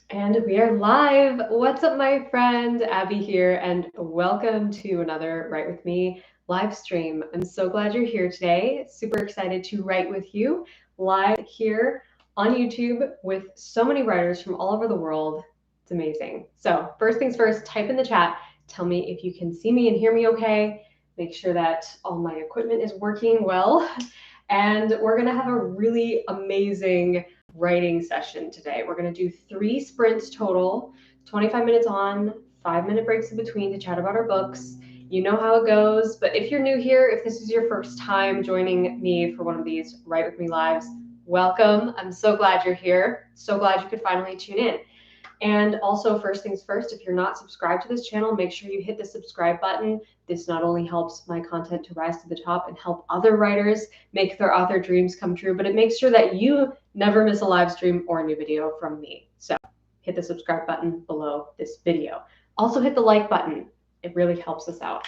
And we are live. What's up, my friend? Abby here, and welcome to another Write With Me live stream. I'm so glad you're here today. Super excited to write with you live here on YouTube with so many writers from all over the world. It's amazing. So, first things first, type in the chat. Tell me if you can see me and hear me okay. Make sure that all my equipment is working well. And we're going to have a really amazing writing session today. We're going to do 3 sprints total, 25 minutes on, 5-minute breaks in between to chat about our books. You know how it goes, but if you're new here, if this is your first time joining me for one of these Write With Me lives, welcome. I'm so glad you're here. So glad you could finally tune in. And also, first things first, if you're not subscribed to this channel, make sure you hit the subscribe button. This not only helps my content to rise to the top and help other writers make their author dreams come true, but it makes sure that you never miss a live stream or a new video from me. So hit the subscribe button below this video. Also hit the like button. It really helps us out.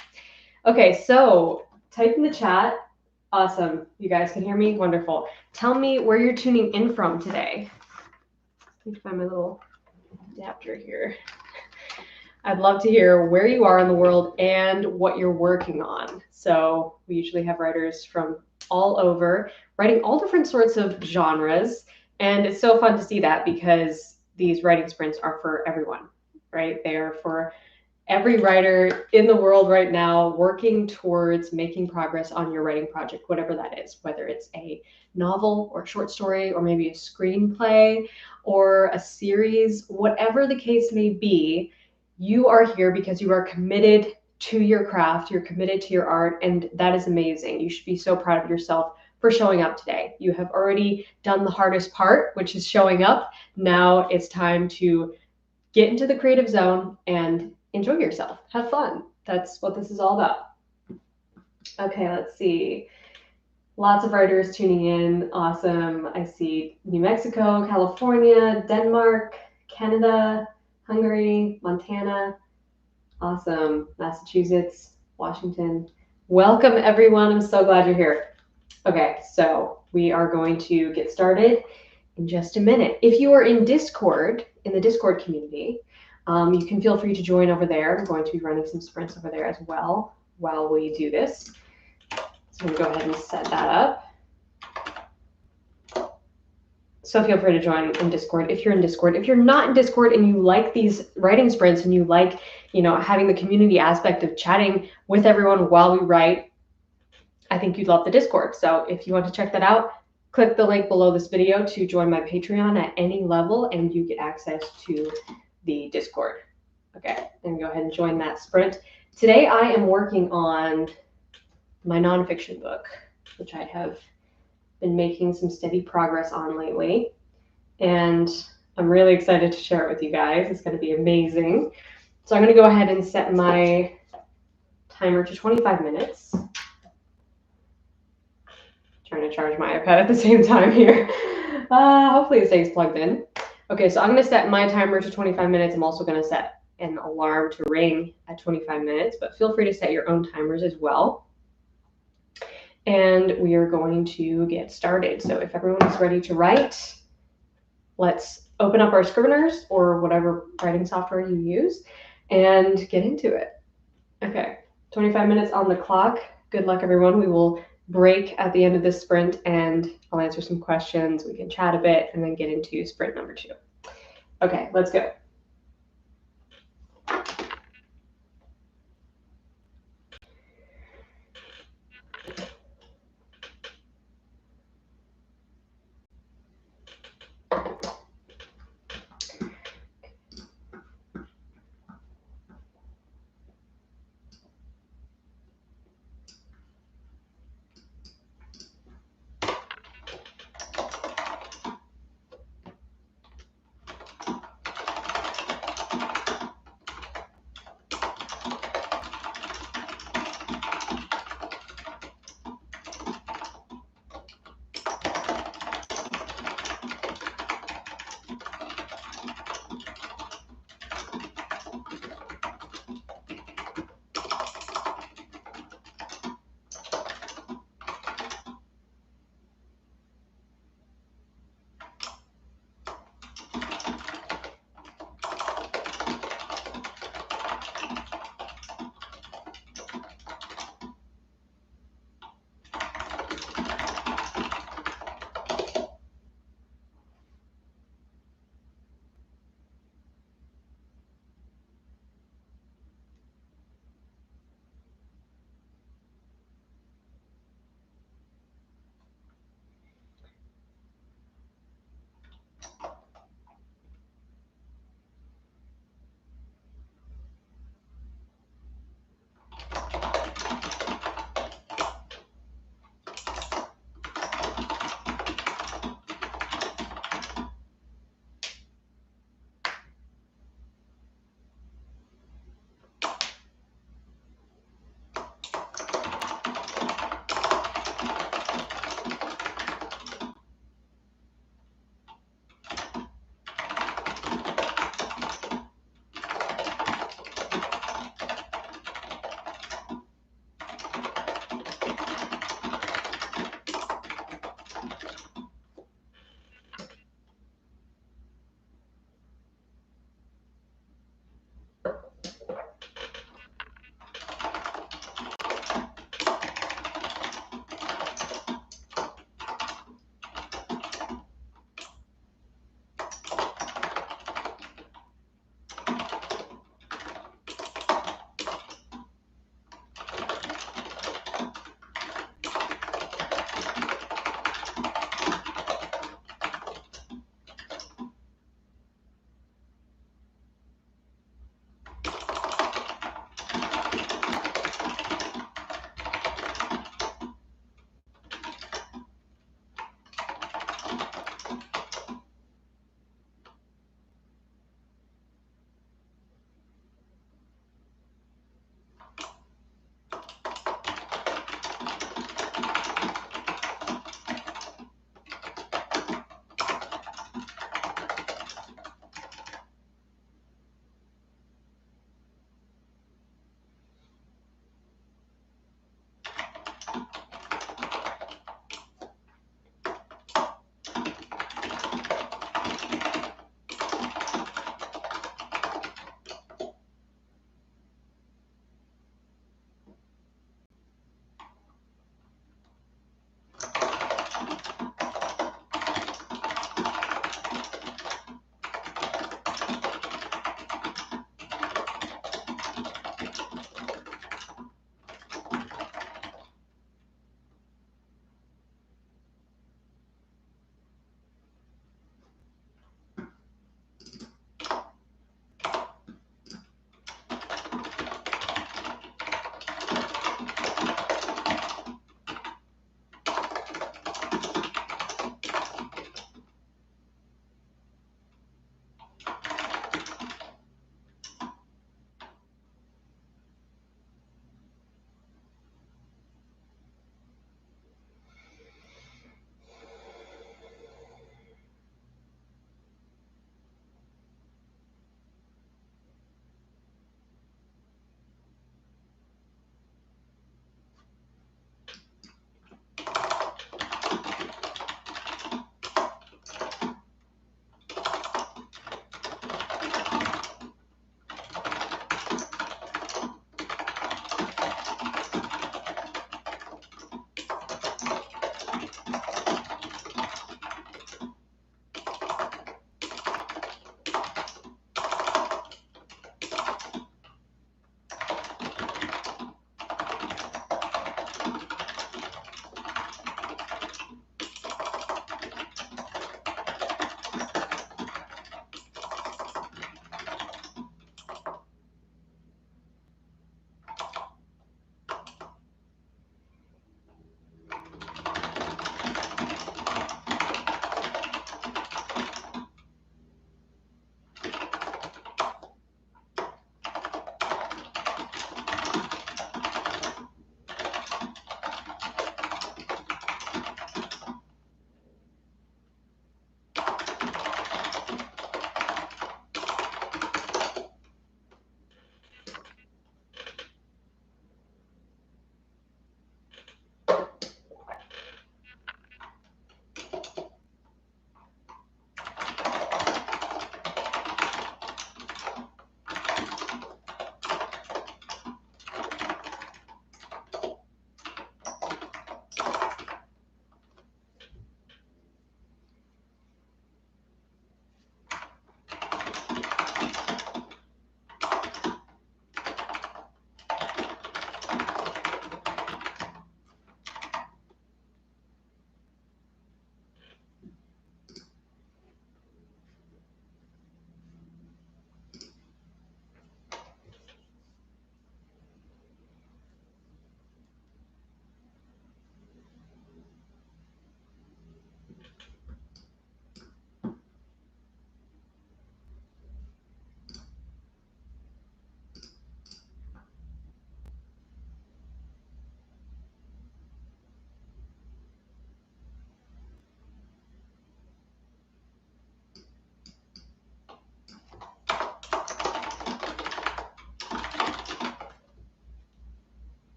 Okay, so type in the chat. Awesome. You guys can hear me? Wonderful. Tell me where you're tuning in from today. Let me find my little adapter here. I'd love to hear where you are in the world and what you're working on. So we usually have writers from all over, writing all different sorts of genres. And it's so fun to see that because these writing sprints are for everyone, right? They are for every writer in the world right now working towards making progress on your writing project, whatever that is, whether it's a novel or a short story or maybe a screenplay or a series, whatever the case may be, you are here because you are committed to your craft, you're committed to your art, and that is amazing. You should be so proud of yourself for showing up today. You have already done the hardest part, which is showing up. Now it's time to get into the creative zone and enjoy yourself. Have fun. That's what this is all about. Okay, let's see. Lots of writers tuning in. Awesome. I see New Mexico, California, Denmark, Canada, Hungary, Montana. Awesome. Massachusetts, Washington. Welcome, everyone. I'm so glad you're here. Okay, so we are going to get started in just a minute. If you are in Discord, in the Discord community, you can feel free to join over there. I'm going to be running some sprints over there as well while we do this. So I'm going to go ahead and set that up. So feel free to join in Discord if you're in Discord. If you're not in Discord and you like these writing sprints and you like, having the community aspect of chatting with everyone while we write, I think you'd love the Discord. So if you want to check that out, click the link below this video to join my Patreon at any level and you get access to the Discord. Okay, and go ahead and join that sprint. Today I am working on my nonfiction book, which I have been making some steady progress on lately. And I'm really excited to share it with you guys. It's going to be amazing. So I'm going to go ahead and set my timer to 25 minutes. Trying to charge my iPad at the same time here. Hopefully it stays plugged in. Okay, so I'm going to set my timer to 25 minutes. I'm also going to set an alarm to ring at 25 minutes, but feel free to set your own timers as well. And we are going to get started. So if everyone is ready to write, let's open up our Scriveners or whatever writing software you use and get into it. Okay, 25 minutes on the clock. Good luck, everyone. We will break at the end of this sprint and I'll answer some questions. We can chat a bit and then get into sprint number 2. Okay, let's go.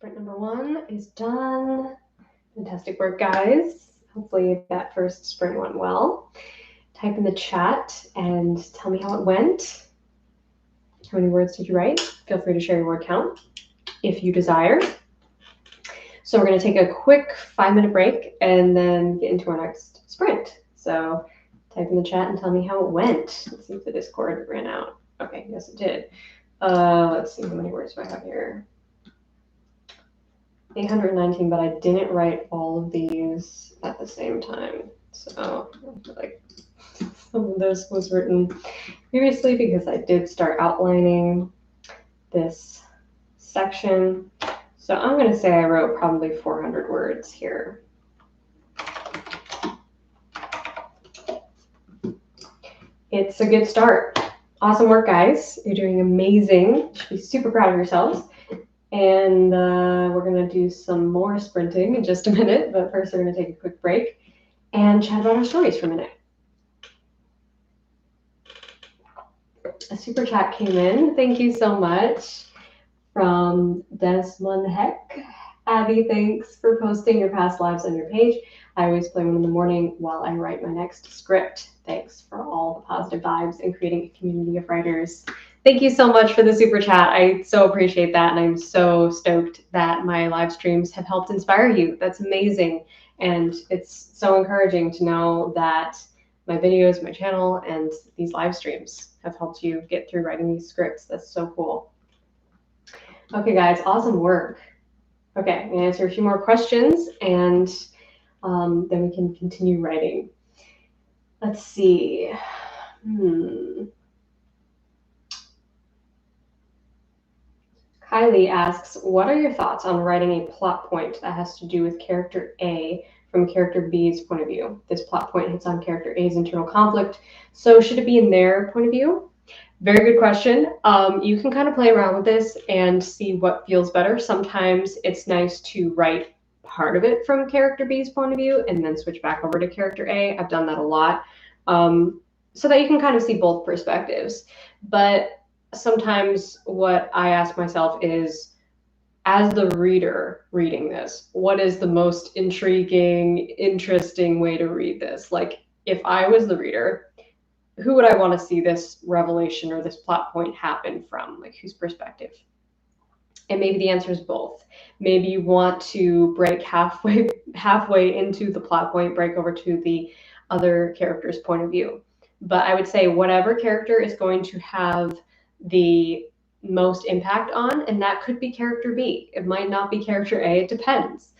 Sprint number 1 is done. Fantastic work, guys. Hopefully that first sprint went well. Type in the chat and tell me how it went. How many words did you write? Feel free to share your word count if you desire. So we're going to take a quick 5-minute break and then get into our next sprint. So type in the chat and tell me how it went. Let's see if the Discord ran out. Okay, yes it did. Let's see, how many words do I have here? 819, but I didn't write all of these at the same time. So I feel like some of this was written previously because I did start outlining this section. So I'm going to say I wrote probably 400 words here. It's a good start. Awesome work, guys. You're doing amazing. You should be super proud of yourselves. And we're going to do some more sprinting in just a minute. But first, we're going to take a quick break and chat about our stories for a minute. A super chat came in. Thank you so much. From Desmond Heck. Abby, thanks for posting your past lives on your page. I always play one in the morning while I write my next script. Thanks for all the positive vibes and creating a community of writers. Thank you so much for the super chat. I so appreciate that, and I'm so stoked that my live streams have helped inspire you. That's amazing, and it's so encouraging to know that my videos, my channel, and these live streams have helped you get through writing these scripts. That's so cool. Okay, guys, awesome work. Okay, I'm going to answer a few more questions, and then we can continue writing. Let's see. Kylie asks, what are your thoughts on writing a plot point that has to do with character A from character B's point of view? This plot point hits on character A's internal conflict, so should it be in their point of view? Very good question. You can kind of play around with this and see what feels better. Sometimes it's nice to write part of it from character B's point of view and then switch back over to character A. I've done that a lot, so that you can kind of see both perspectives. But sometimes what I ask myself is, as the reader reading this, what is the most intriguing, interesting way to read this? Like, if I was the reader, who would I want to see this revelation or this plot point happen from? Like, whose perspective? And maybe the answer is both. Maybe you want to break halfway into the plot point, break over to the other character's point of view. But I would say whatever character is going to have the most impact on, and that could be character B. It might not be character A. It depends.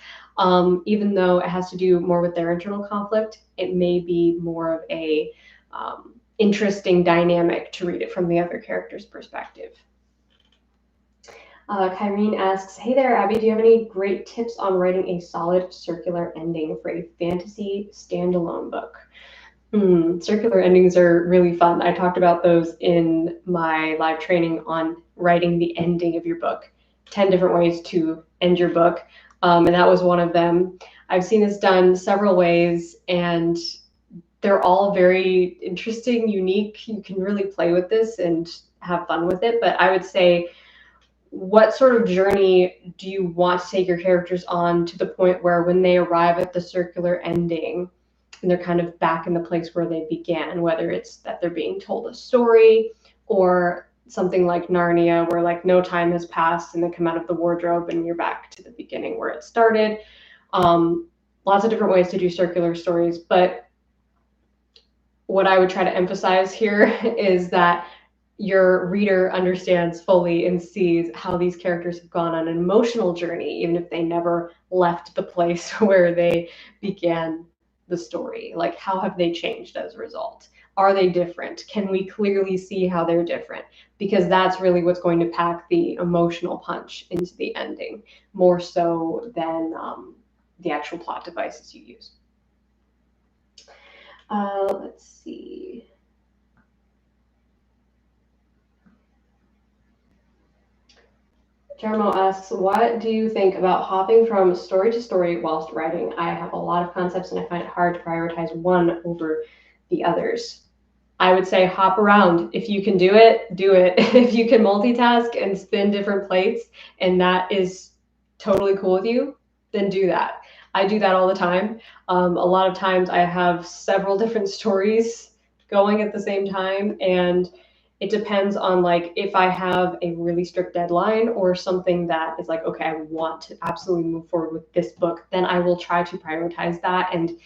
Even though it has to do more with their internal conflict, it may be more of a interesting dynamic to read it from the other character's perspective. Kyrene asks, hey there, Abby, do you have any great tips on writing a solid circular ending for a fantasy standalone book? Circular endings are really fun. I talked about those in my live training on writing the ending of your book. 10 different ways to end your book, and that was one of them. I've seen this done several ways, and they're all very interesting, unique. You can really play with this and have fun with it. But I would say, what sort of journey do you want to take your characters on to the point where when they arrive at the circular ending and they're kind of back in the place where they began, whether it's that they're being told a story or something like Narnia, where like no time has passed and they come out of the wardrobe and you're back to the beginning where it started. Lots of different ways to do circular stories, but what I would try to emphasize here is that your reader understands fully and sees how these characters have gone on an emotional journey, even if they never left the place where they began the story. Like, how have they changed as a result? Are they different? Can we clearly see how they're different? Because that's really what's going to pack the emotional punch into the ending, more so than the actual plot devices you use. Let's see. Jermo asks, what do you think about hopping from story to story whilst writing? I have a lot of concepts and I find it hard to prioritize one over the others. I would say hop around. If you can do it, do it. If you can multitask and spin different plates, and that is totally cool with you, then do that. I do that all the time. A lot of times I have several different stories going at the same time, and it depends on like if I have a really strict deadline or something that is like, okay, I want to absolutely move forward with this book, then I will try to prioritize that. And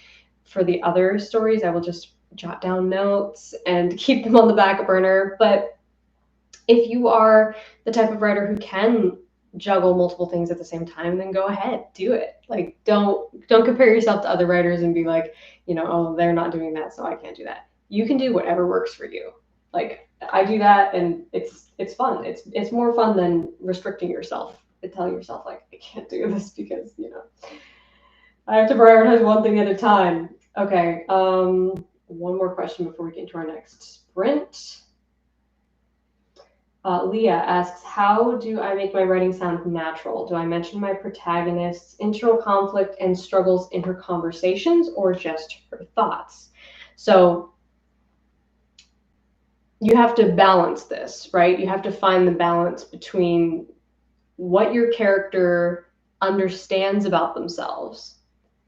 for the other stories, I will just jot down notes and keep them on the back burner. But if you are the type of writer who can juggle multiple things at the same time, then go ahead, do it. Like don't compare yourself to other writers and be like, you know, oh, they're not doing that, so I can't do that. You can do whatever works for you. Like I do that, and it's fun. It's more fun than restricting yourself and telling yourself like I can't do this because, you know, I have to prioritize one thing at a time. Okay, one more question before we get into our next sprint. Leah asks, how do I make my writing sound natural? Do I mention my protagonist's internal conflict and struggles in her conversations, or just her thoughts? So you have to balance this, right? You have to find the balance between what your character understands about themselves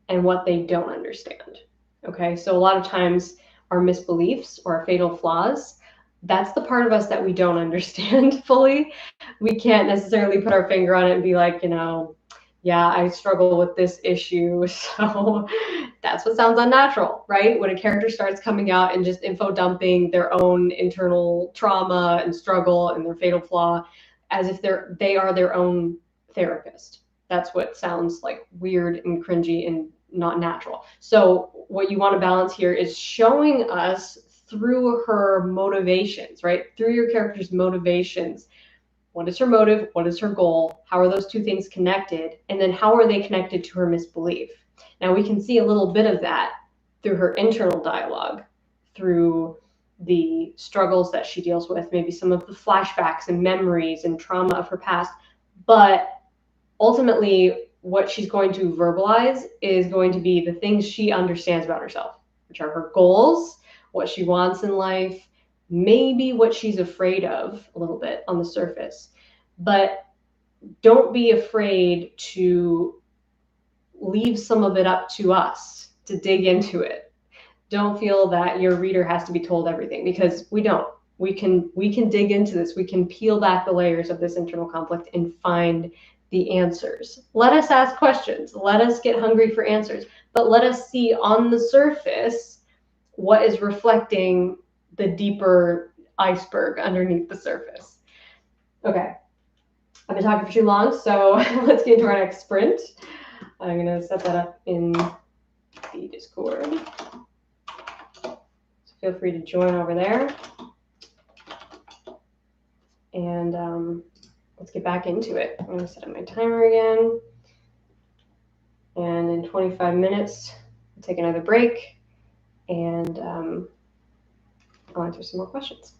and what they don't understand. Okay, so a lot of times our misbeliefs or our fatal flaws, that's the part of us that we don't understand fully. We can't necessarily put our finger on it and be like, you know, yeah, I struggle with this issue. So that's what sounds unnatural, right? When a character starts coming out and just info dumping their own internal trauma and struggle and their fatal flaw as if they are their own therapist. That's what sounds like weird and cringy and not natural. So what you want to balance here is showing us through her motivations, right? Through your character's motivations. What is her motive? What is her goal? How are those two things connected? And then how are they connected to her misbelief? Now we can see a little bit of that through her internal dialogue, through the struggles that she deals with, maybe some of the flashbacks and memories and trauma of her past. But ultimately, what she's going to verbalize is going to be the things she understands about herself, which are her goals, what she wants in life, maybe what she's afraid of a little bit on the surface. But don't be afraid to leave some of it up to us to dig into it. Don't feel that your reader has to be told everything, because we don't. We can dig into this. We can peel back the layers of this internal conflict and find the answers. Let us ask questions. Let us get hungry for answers, but let us see on the surface what is reflecting the deeper iceberg underneath the surface. Okay, I've been talking for too long, so let's get into our next sprint. I'm going to set that up in the Discord. So feel free to join over there. And let's get back into it. I'm going to set up my timer again. And in 25 minutes, we'll take another break, and I'll answer some more questions.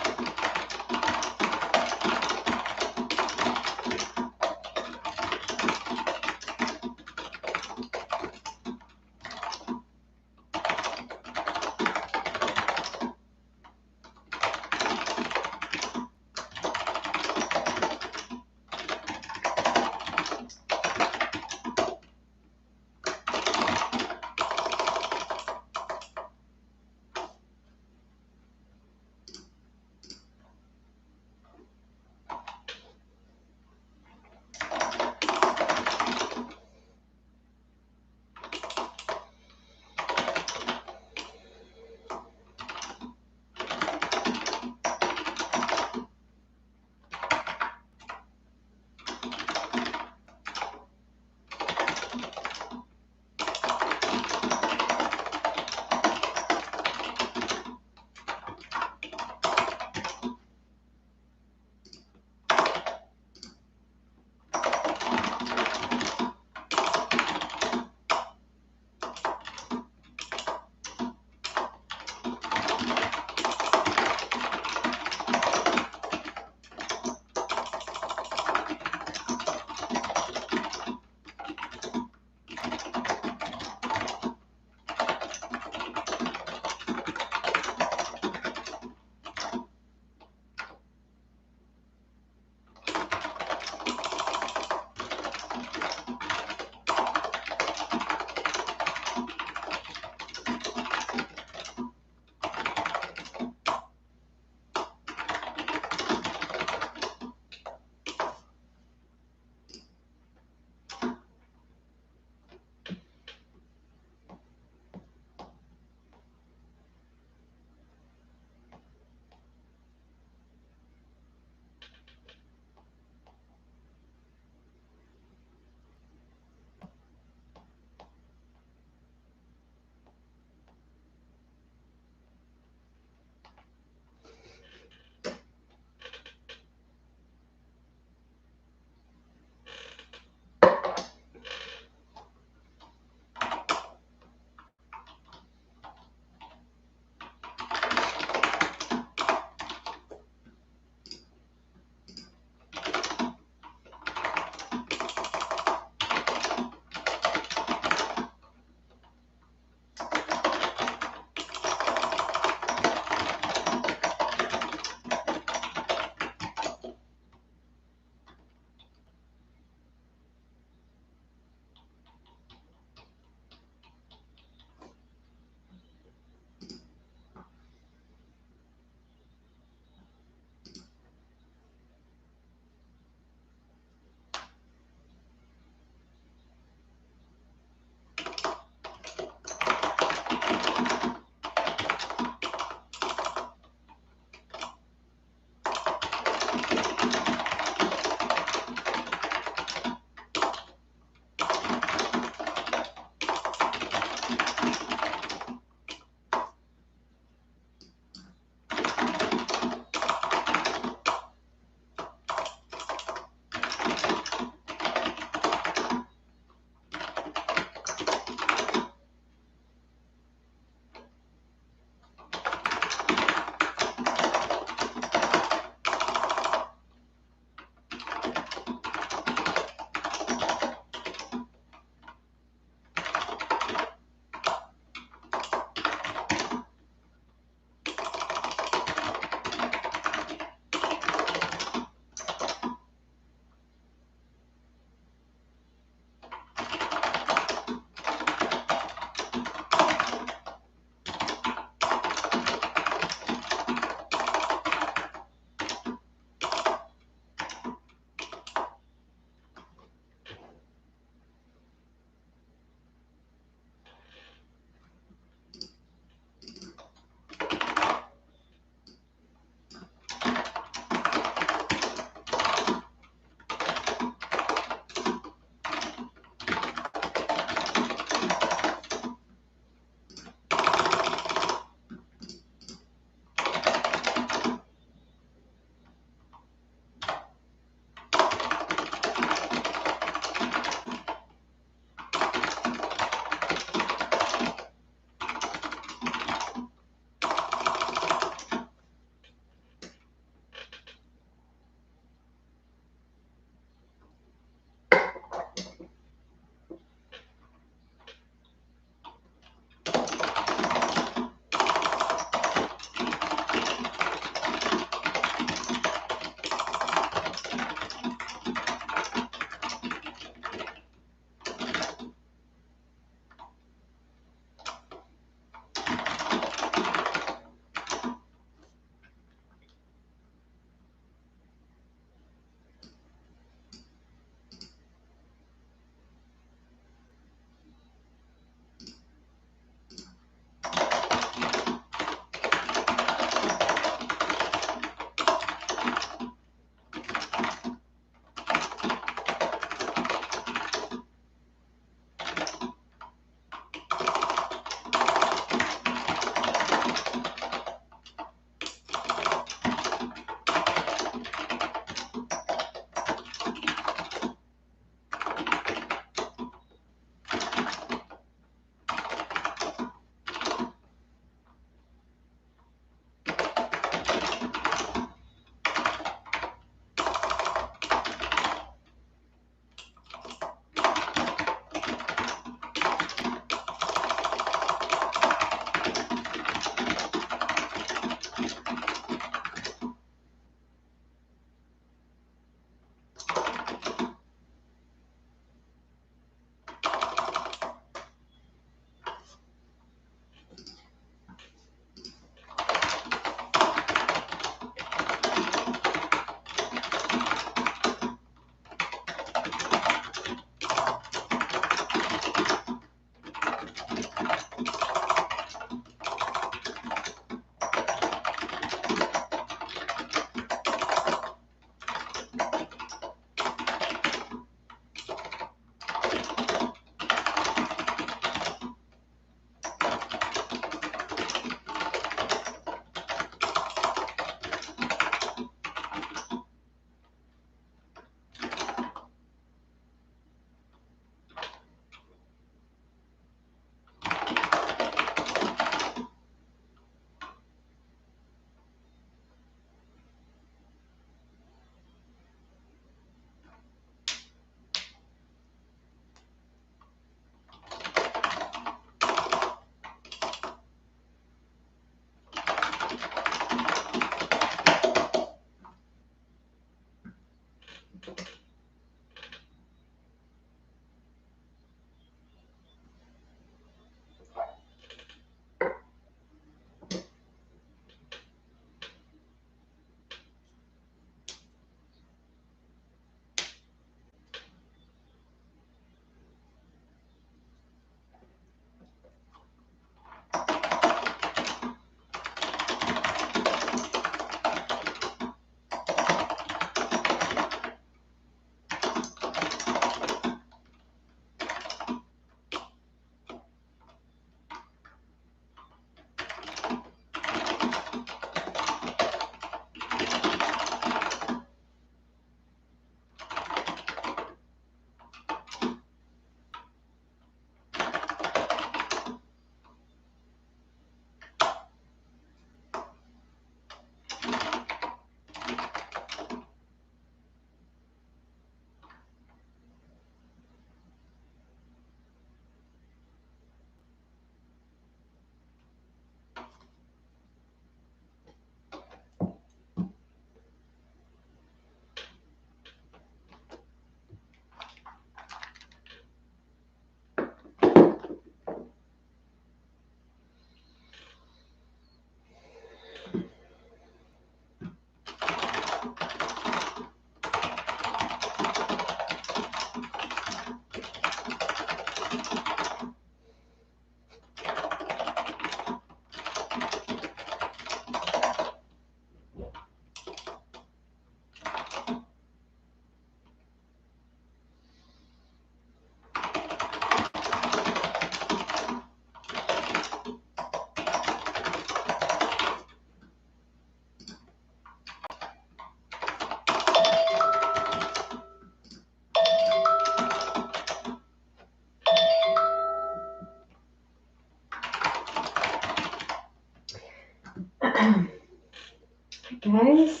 Guys,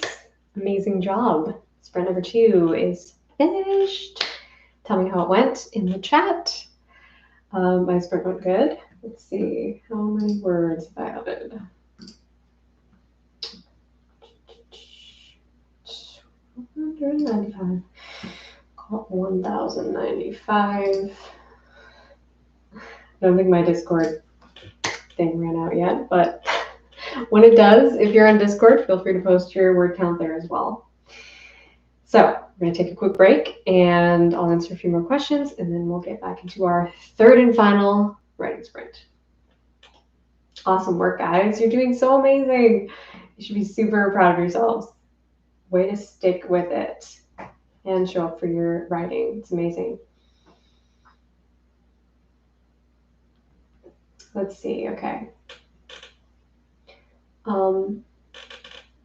amazing job. Spread number 2 is finished. Tell me how it went in the chat. My sprint went good. Let's see, how many words have I added? 195. 1,095. I don't think my Discord thing ran out yet, but when it does, if you're on Discord, feel free to post your word count there as well. So we're going to take a quick break and I'll answer a few more questions and then we'll get back into our third and final writing sprint. Awesome work, guys. You're doing so amazing. You should be super proud of yourselves. Way to stick with it and show up for your writing. It's amazing. Let's see. Okay.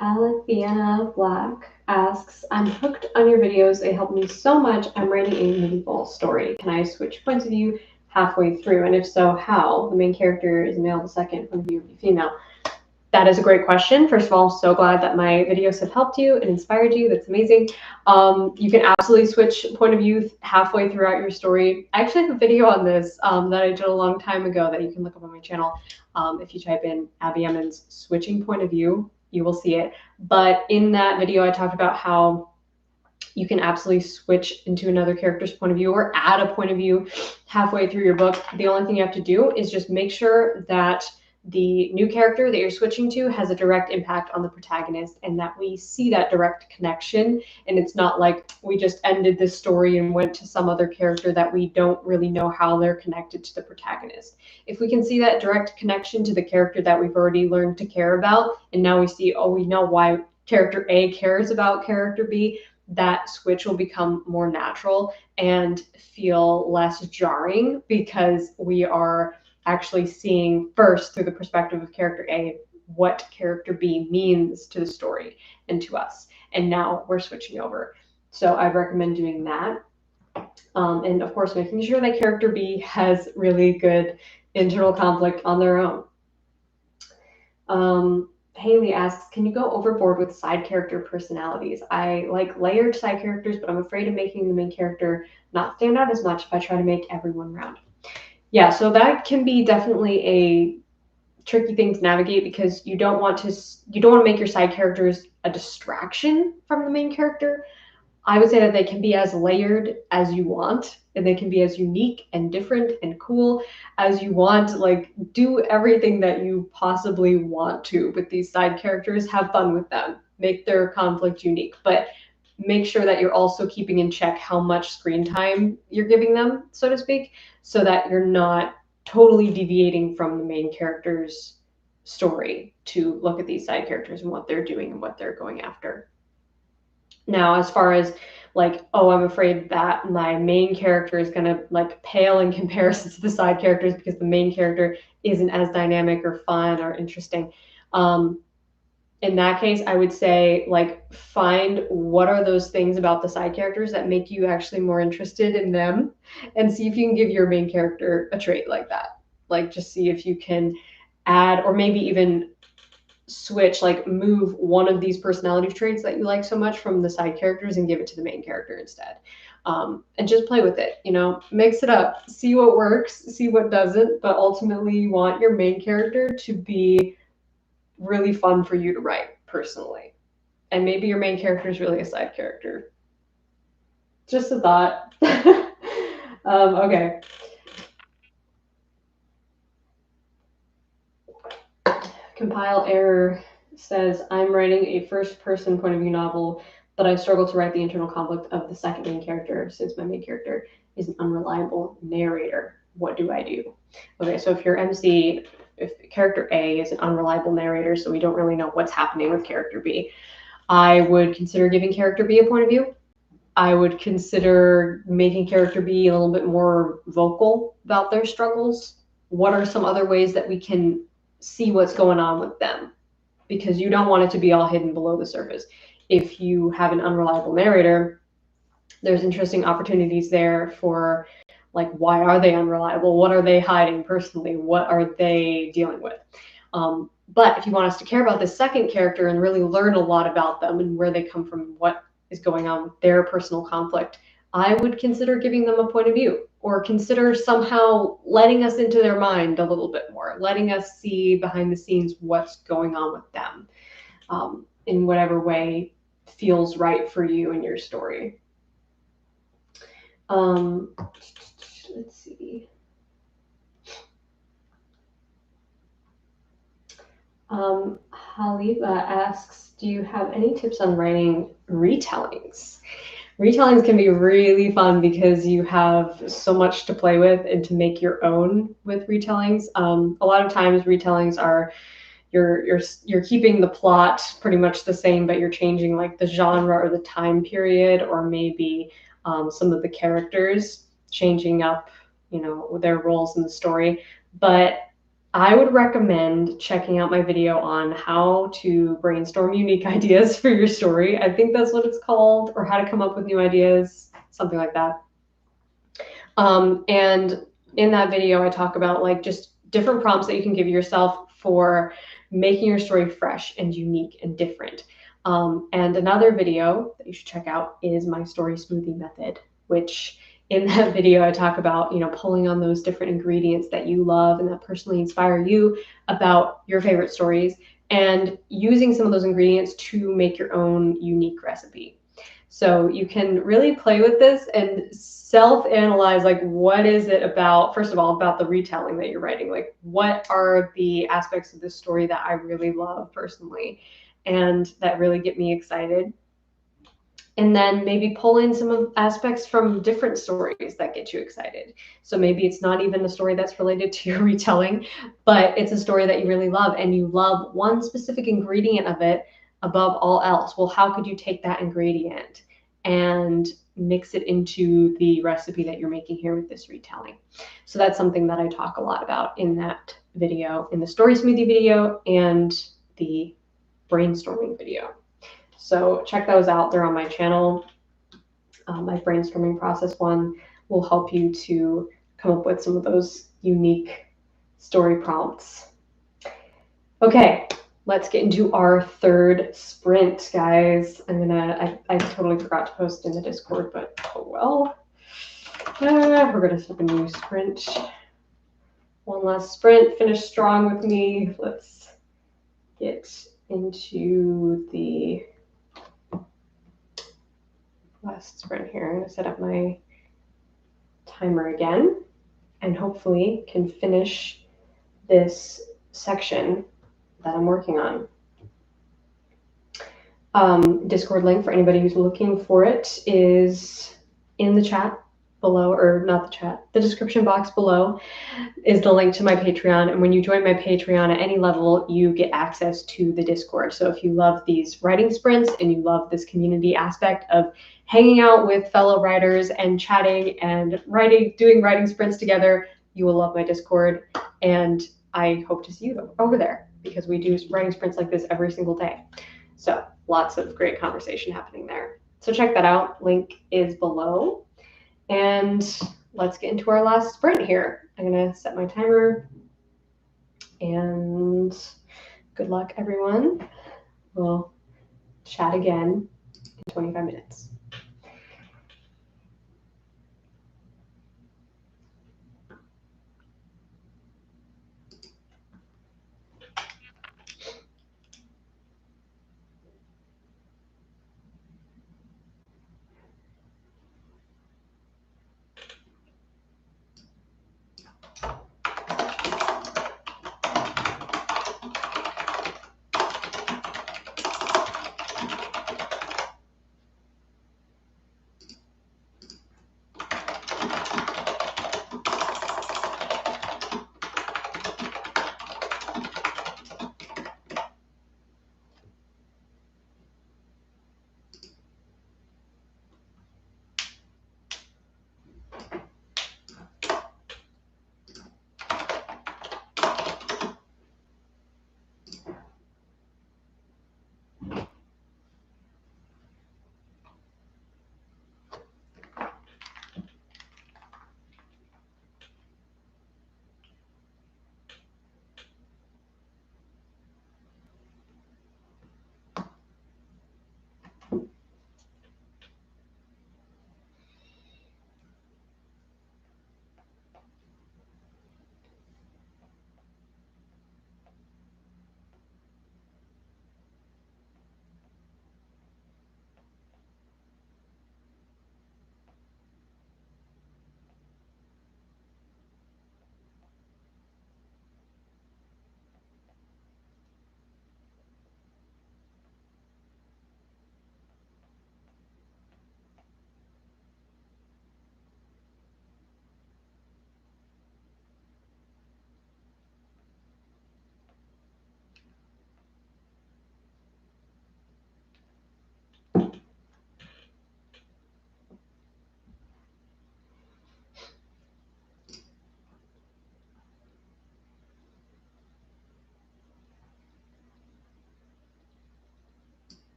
Alec Black asks, I'm hooked on your videos. They help me so much. I'm writing a medieval story. Can I switch points of view halfway through? And if so, how? The main character is male, the second point of view would be female. That is a great question. First of all, I'm so glad that my videos have helped you and inspired you. That's amazing. You can absolutely switch point of view halfway throughout your story. I actually have a video on this that I did a long time ago that you can look up on my channel. If you type in Abby Emmons switching point of view, you will see it. But in that video, I talked about how you can absolutely switch into another character's point of view or add a point of view halfway through your book. The only thing you have to do is just make sure that the new character that you're switching to has a direct impact on the protagonist and that we see that direct connection. And it's not like we just ended this story and went to some other character that we don't really know how they're connected to the protagonist. If we can see that direct connection to the character that we've already learned to care about, and now we see, oh, we know why character A cares about character B, that switch will become more natural and feel less jarring because we are actually seeing first through the perspective of character A what character B means to the story and to us. And now we're switching over. So I'd recommend doing that. And of course, making sure that character B has really good internal conflict on their own. Haley asks, can you go overboard with side character personalities? I like layered side characters, but I'm afraid of making the main character not stand out as much if I try to make everyone round. Yeah, so that can be definitely a tricky thing to navigate because you don't want to make your side characters a distraction from the main character. I would say that they can be as layered as you want, and they can be as unique and different and cool as you want. Like, do everything that you possibly want to with these side characters. Have fun with them. Make their conflict unique, but make sure that you're also keeping in check how much screen time you're giving them, so to speak, so that you're not totally deviating from the main character's story to look at these side characters and what they're doing and what they're going after. Now, as far as like, oh, I'm afraid that my main character is going to like pale in comparison to the side characters because the main character isn't as dynamic or fun or interesting. In that case, I would say like find what are those things about the side characters that make you actually more interested in them and see if you can give your main character a trait like that. Like just see if you can add or maybe even switch, like move one of these personality traits that you like so much from the side characters and give it to the main character instead. And just play with it, you know, mix it up, see what works, see what doesn't, but ultimately you want your main character to be really fun for you to write personally. And maybe your main character is really a side character. Just a thought. Okay. Compile error says, I'm writing a first-person point of view novel, but I struggle to write the internal conflict of the second main character since my main character is an unreliable narrator. What do I do? Okay, so if you're MC, if character A is an unreliable narrator, so we don't really know what's happening with character B, I would consider giving character B a point of view. I would consider making character B a little bit more vocal about their struggles. What are some other ways that we can see what's going on with them? Because you don't want it to be all hidden below the surface. If you have an unreliable narrator, there's interesting opportunities there for like, why are they unreliable? What are they hiding personally? What are they dealing with? But if you want us to care about this second character and really learn a lot about them and where they come from, what is going on with their personal conflict, I would consider giving them a point of view, or consider somehow letting us into their mind a little bit more, letting us see behind the scenes what's going on with them, in whatever way feels right for you and your story. Let's see. Haliba asks, do you have any tips on writing retellings? Retellings can be really fun because you have so much to play with and to make your own with retellings. A lot of times retellings are you're keeping the plot pretty much the same, but you're changing like the genre or the time period, or maybe some of the characters, changing up, you know, their roles in the story. But I would recommend checking out my video on how to brainstorm unique ideas for your story. I think that's what it's called, or how to come up with new ideas, something like that. And in that video, I talk about like just different prompts that you can give yourself for making your story fresh and unique and different. And another video that you should check out is my story smoothie method, which in that video I talk about, you know, pulling on those different ingredients that you love and that personally inspire you about your favorite stories, and using some of those ingredients to make your own unique recipe. So you can really play with this and self-analyze, like, what is it about, first of all, about the retelling that you're writing? Like, what are the aspects of this story that I really love personally and that really get me excited? And then maybe pull in some of aspects from different stories that get you excited. So maybe it's not even a story that's related to your retelling, but it's a story that you really love and you love one specific ingredient of it above all else. Well, how could you take that ingredient and mix it into the recipe that you're making here with this retelling? So that's something that I talk a lot about in that video, in the story smoothie video and the brainstorming video. So check those out. They're on my channel. My brainstorming process one will help you to come up with some of those unique story prompts. Okay, let's get into our third sprint, guys. I totally forgot to post in the Discord, but oh well. We're gonna start a new sprint. One last sprint, finish strong with me. Let's get into the last sprint here. I'm going to set up my timer again and hopefully can finish this section that I'm working on. Discord link for anybody who's looking for it is in the chat below, or not the chat, the description box below is the link to my Patreon. And when you join my Patreon at any level, you get access to the Discord. So if you love these writing sprints and you love this community aspect of hanging out with fellow writers and chatting and doing writing sprints together, you will love my Discord. And I hope to see you over there because we do writing sprints like this every single day. So lots of great conversation happening there. So check that out. Link is below. And let's get into our last sprint here. I'm going to set my timer. And good luck, everyone. We'll chat again in 25 minutes.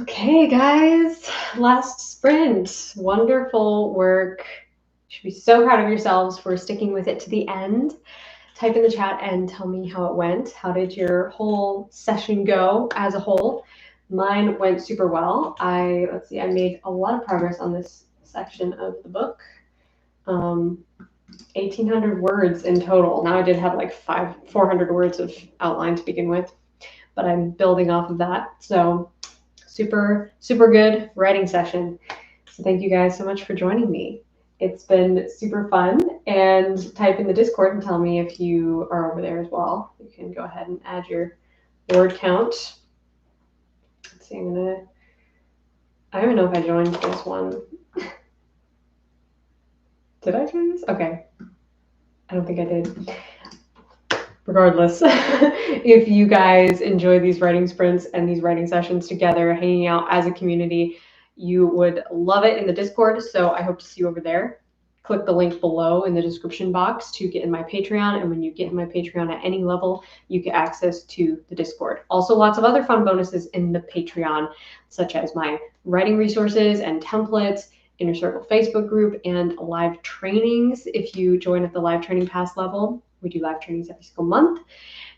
Okay, guys, last sprint. Wonderful work. You should be so proud of yourselves for sticking with it to the end. Type in the chat and tell me how it went. How did your whole session go as a whole? Mine went super well. Let's see, I made a lot of progress on this section of the book. 1,800 words in total. Now I did have like 400 words of outline to begin with, but I'm building off of that. So super, super good writing session. So thank you guys so much for joining me. It's been super fun, and type in the Discord and tell me if you are over there as well. You can go ahead and add your word count. Let's see, I don't even know if I joined this one. Did I join this? Okay. I don't think I did. Regardless, if you guys enjoy these writing sprints and these writing sessions together, hanging out as a community, you would love it in the Discord. So I hope to see you over there. Click the link below in the description box to get in my Patreon. And when you get in my Patreon at any level, you get access to the Discord. Also, lots of other fun bonuses in the Patreon, such as my writing resources and templates, Inner Circle Facebook group, and live trainings. If you join at the live training pass level, we do live trainings every single month,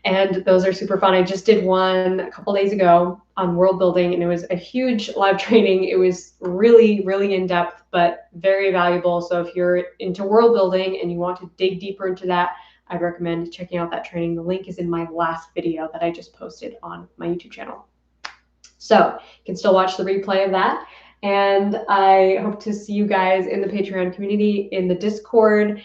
and those are super fun. I just did one a couple days ago on world building, and it was a huge live training. It was really, really in depth, but very valuable. So if you're into world building and you want to dig deeper into that, I'd recommend checking out that training. The link is in my last video that I just posted on my YouTube channel. So you can still watch the replay of that. And I hope to see you guys in the Patreon community, in the Discord.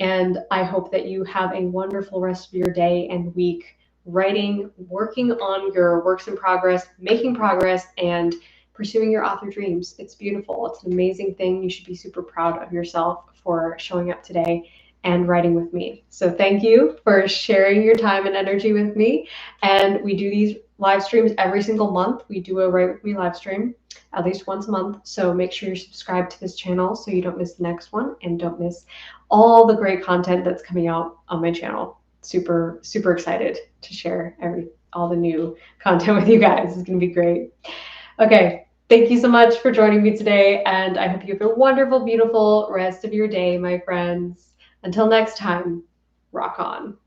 And I hope that you have a wonderful rest of your day and week writing, working on your works in progress, making progress, and pursuing your author dreams. It's beautiful. It's an amazing thing. You should be super proud of yourself for showing up today and writing with me. So thank you for sharing your time and energy with me. And we do these live streams every single month. We do a Write With Me live stream at least once a month. So make sure you're subscribed to this channel so you don't miss the next one and don't miss all the great content that's coming out on my channel. Super, super excited to share all the new content with you guys. It's going to be great. Okay. Thank you so much for joining me today, and I hope you have a wonderful, beautiful rest of your day, my friends. Until next time, rock on.